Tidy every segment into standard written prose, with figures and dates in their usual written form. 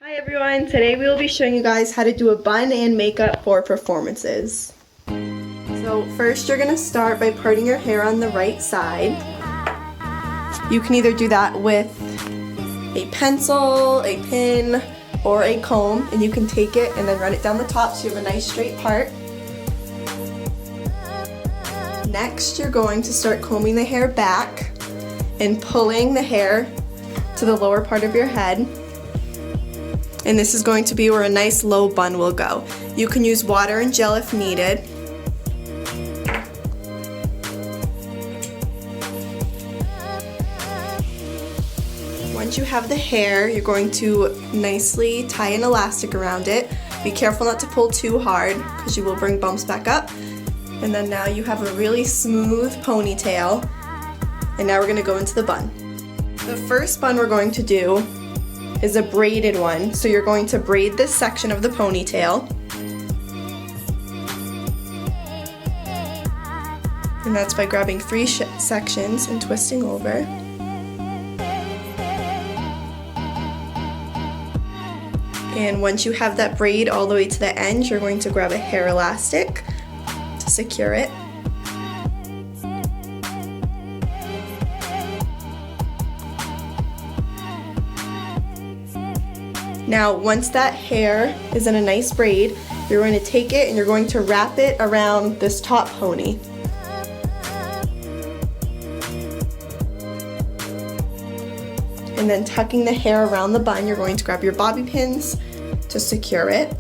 Hi everyone, today we will be showing you guys how to do a bun and makeup for performances. So first you're going to start by parting your hair on the right side. You can either do that with a pencil, a pin, or a comb, and you can take it and then run it down the top so you have a nice straight part. Next you're going to start combing the hair back and pulling the hair to the lower part of your head. And this is going to be where a nice low bun will go. You can use water and gel if needed. Once you have the hair, you're going to nicely tie an elastic around it. Be careful not to pull too hard because you will bring bumps back up. And then now you have a really smooth ponytail. And now we're going to go into the bun. The first bun we're going to do is a braided one. So you're going to braid this section of the ponytail. And that's by grabbing three sections and twisting over. And once you have that braid all the way to the end, you're going to grab a hair elastic to secure it. Now, once that hair is in a nice braid, you're going to take it and you're going to wrap it around this top pony. And then tucking the hair around the bun, you're going to grab your bobby pins to secure it.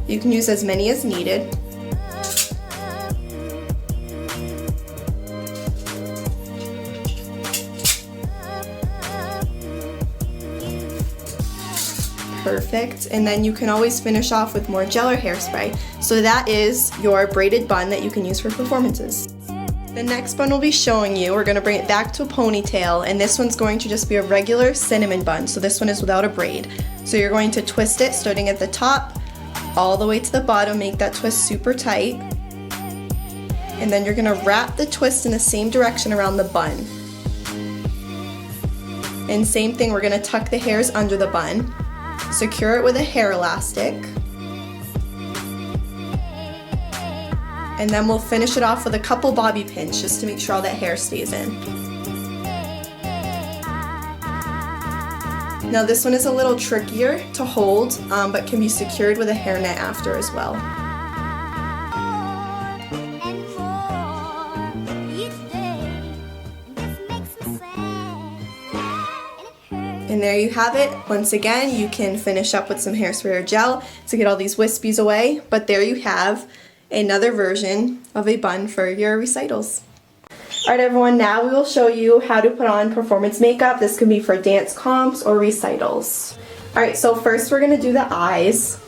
You can use as many as needed. Perfect, and then you can always finish off with more gel or hairspray. So that is your braided bun that you can use for performances. The next bun we'll be showing you, we're going to bring it back to a ponytail, and this one's going to just be a regular cinnamon bun. So this one is without a braid. So you're going to twist it starting at the top all the way to the bottom, make that twist super tight. And then you're going to wrap the twist in the same direction around the bun. And same thing, we're going to tuck the hairs under the bun. Secure it with a hair elastic. And then we'll finish it off with a couple bobby pins just to make sure all that hair stays in. Now this one is a little trickier to hold, but can be secured with a hairnet after as well. And there you have it. Once again, you can finish up with some hairspray or gel to get all these wispies away, but there you have another version of a bun for your recitals. Alright everyone, now we will show you how to put on performance makeup. This can be for dance comps or recitals. Alright, so first we're going to do the eyes.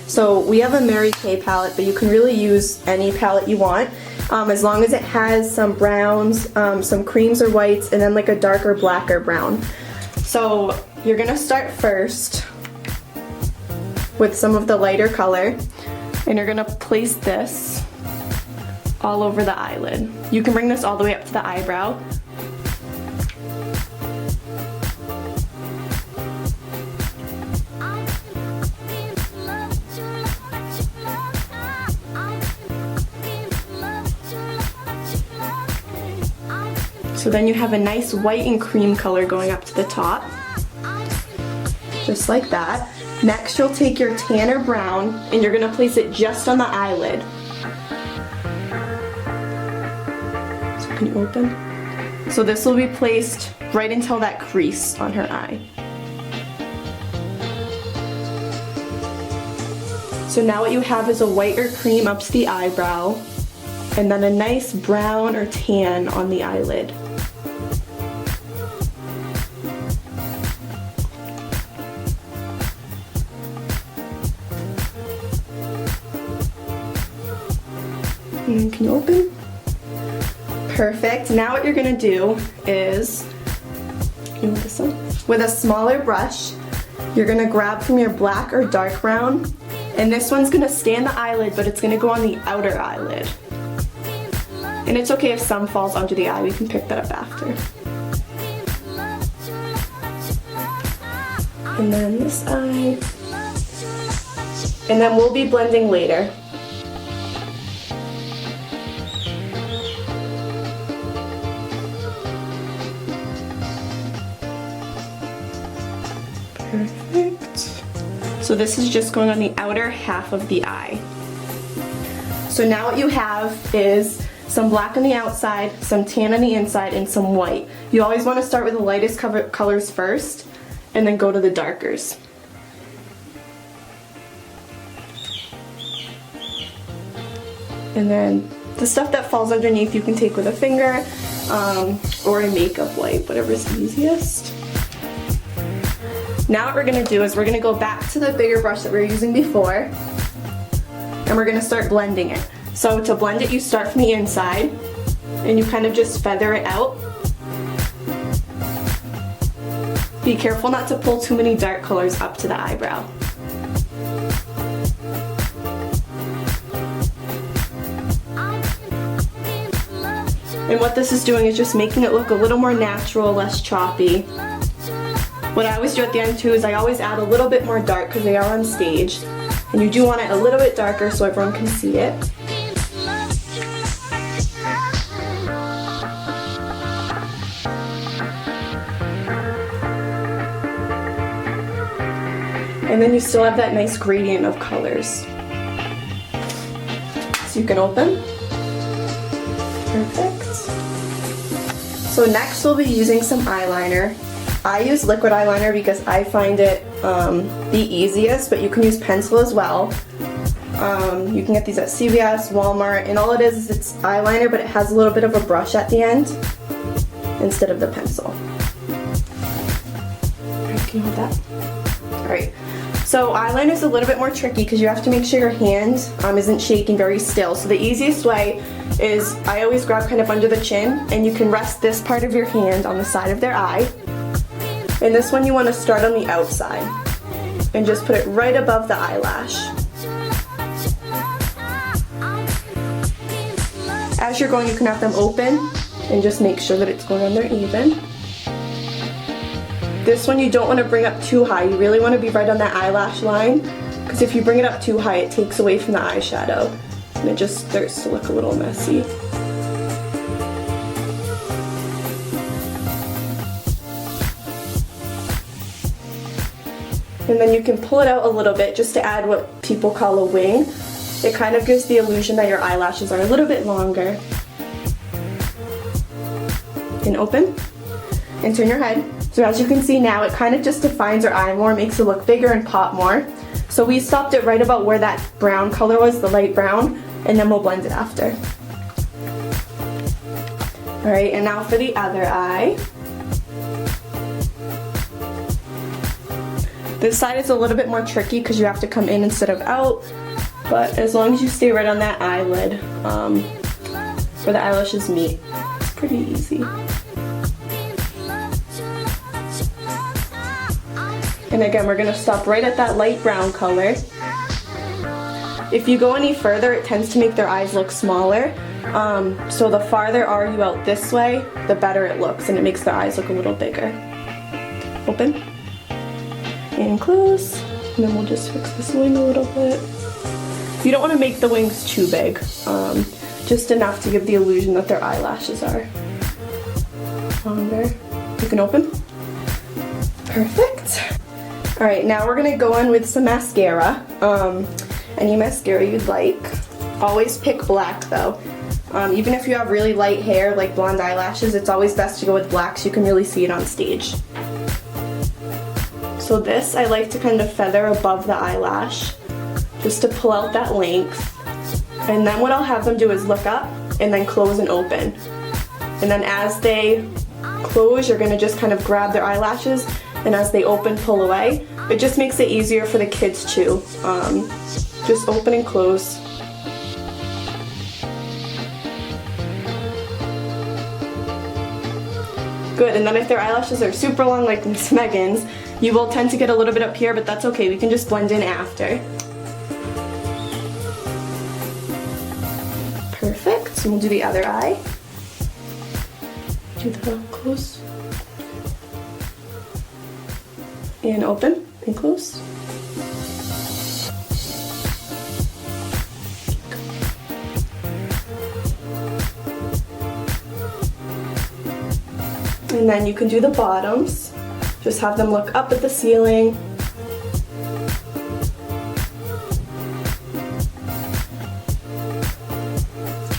So we have a Mary Kay palette, but you can really use any palette you want. As long as it has some browns, some creams or whites, and then like a darker black or brown. So you're going to start first with some of the lighter color, and you're going to place this all over the eyelid. You can bring this all the way up to the eyebrow. So then you have a nice white and cream color going up to the top, just like that. Next you'll take your tan or brown and you're going to place it just on the eyelid. So can you open? So this will be placed right until that crease on her eye. So now what you have is a white or cream up to the eyebrow, and then a nice brown or tan on the eyelid. And can you open? Perfect. Now what you're going to do is, you want this one? With a smaller brush, you're going to grab from your black or dark brown, and this one's going to stay in the eyelid, but it's going to go on the outer eyelid. And it's okay if some falls onto the eye, we can pick that up after. And then this eye. And then we'll be blending later. Perfect. So this is just going on the outer half of the eye. So now what you have is some black on the outside, some tan on the inside, and some white. You always want to start with the lightest colors first, and then go to the darkers. And then the stuff that falls underneath you can take with a finger or a makeup wipe, whatever's easiest. Now what we're going to do is we're going to go back to the bigger brush that we were using before, and we're going to start blending it. So to blend it, you start from the inside, and you kind of just feather it out. Be careful not to pull too many dark colors up to the eyebrow. And what this is doing is just making it look a little more natural, less choppy. What I always do at the end too is I always add a little bit more dark because they are on stage. And you do want it a little bit darker so everyone can see it. And then you still have that nice gradient of colors. So you can open. Perfect. So next we'll be using some eyeliner. I use liquid eyeliner because I find it the easiest, but you can use pencil as well. You can get these at CVS, Walmart, and all it is it's eyeliner, but it has a little bit of a brush at the end instead of the pencil. Can you hold that? Alright, so eyeliner is a little bit more tricky because you have to make sure your hand isn't shaking very still. So the easiest way is I always grab kind of under the chin, and you can rest this part of your hand on the side of their eye. And this one you want to start on the outside and just put it right above the eyelash. As you're going, you can have them open and just make sure that it's going on there even. This one you don't want to bring up too high. You really want to be right on that eyelash line, because if you bring it up too high, it takes away from the eyeshadow and it just starts to look a little messy. And then you can pull it out a little bit just to add what people call a wing. It kind of gives the illusion that your eyelashes are a little bit longer. And open and turn your head. So as you can see now, it kind of just defines your eye more, makes it look bigger and pop more. So we stopped it right about where that brown color was, the light brown, and then we'll blend it after. Alright, and now for the other eye. This side is a little bit more tricky because you have to come in instead of out, but as long as you stay right on that eyelid where the eyelashes meet, it's pretty easy. And again, we're going to stop right at that light brown color. If you go any further, it tends to make their eyes look smaller. So the farther you out this way, the better it looks, and it makes their eyes look a little bigger. Open. And close, and then we'll just fix this wing a little bit. You don't want to make the wings too big, just enough to give the illusion that their eyelashes are longer. You can open. Perfect. Alright, now we're going to go in with some mascara. Any mascara you'd like. Always pick black though. Even if you have really light hair, like blonde eyelashes, it's always best to go with black so you can really see it on stage. So this, I like to kind of feather above the eyelash, just to pull out that length. And then what I'll have them do is look up, and then close and open. And then as they close, you're going to just kind of grab their eyelashes, and as they open, pull away. It just makes it easier for the kids too. Just open and close. Good, and then if their eyelashes are super long like Miss Megan's, you will tend to get a little bit up here, but that's okay. We can just blend in after. Perfect. So we'll do the other eye. Do the close. And open and close. And then you can do the bottoms. Just have them look up at the ceiling.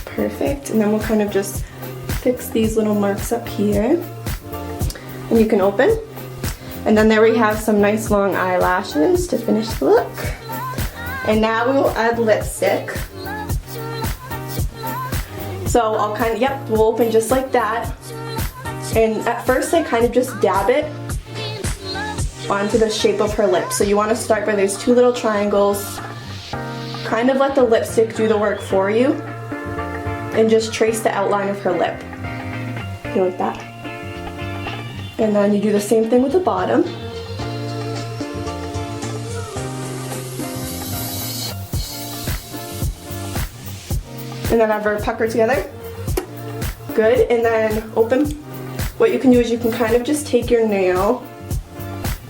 Perfect. And then we'll kind of just fix these little marks up here. And you can open. And then there we have some nice long eyelashes to finish the look. And now we will add lipstick. So I'll kind of, we'll open just like that. And at first I kind of just dab it onto the shape of her lips. So you want to start by these two little triangles. Kind of let the lipstick do the work for you. And just trace the outline of her lip. Like that. And then you do the same thing with the bottom. And then have her pucker together. Good, and then open. What you can do is you can kind of just take your nail,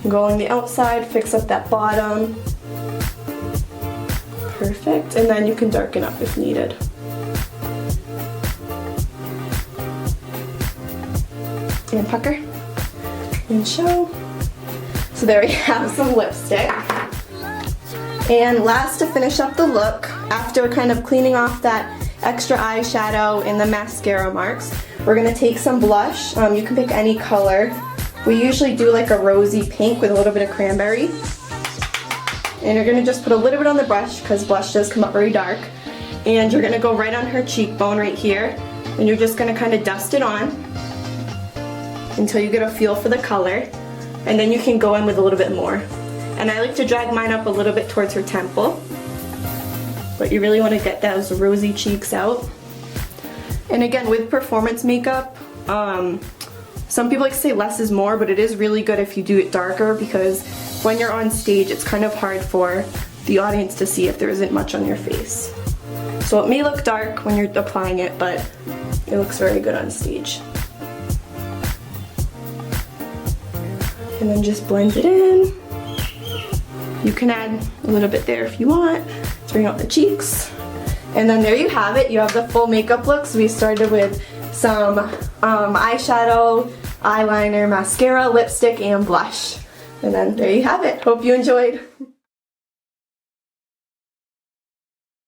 go on the outside, fix up that bottom. Perfect, and then you can darken up if needed. And pucker, and show. So there we have some lipstick. And last, to finish up the look, after kind of cleaning off that extra eyeshadow and the mascara marks, we're going to take some blush. You can pick any color. We usually do like a rosy pink with a little bit of cranberry. And you're going to just put a little bit on the brush because blush does come up very dark. And you're going to go right on her cheekbone right here. And you're just going to kind of dust it on until you get a feel for the color. And then you can go in with a little bit more. And I like to drag mine up a little bit towards her temple. But you really want to get those rosy cheeks out. And again, with performance makeup, some people like to say less is more, but it is really good if you do it darker because when you're on stage, it's kind of hard for the audience to see if there isn't much on your face. So it may look dark when you're applying it, but it looks very good on stage. And then just blend it in. You can add a little bit there if you want to bring out the cheeks. And then there you have it. You have the full makeup look. So we started with some eyeshadow, eyeliner, mascara, lipstick, and blush. And then there you have it. Hope you enjoyed.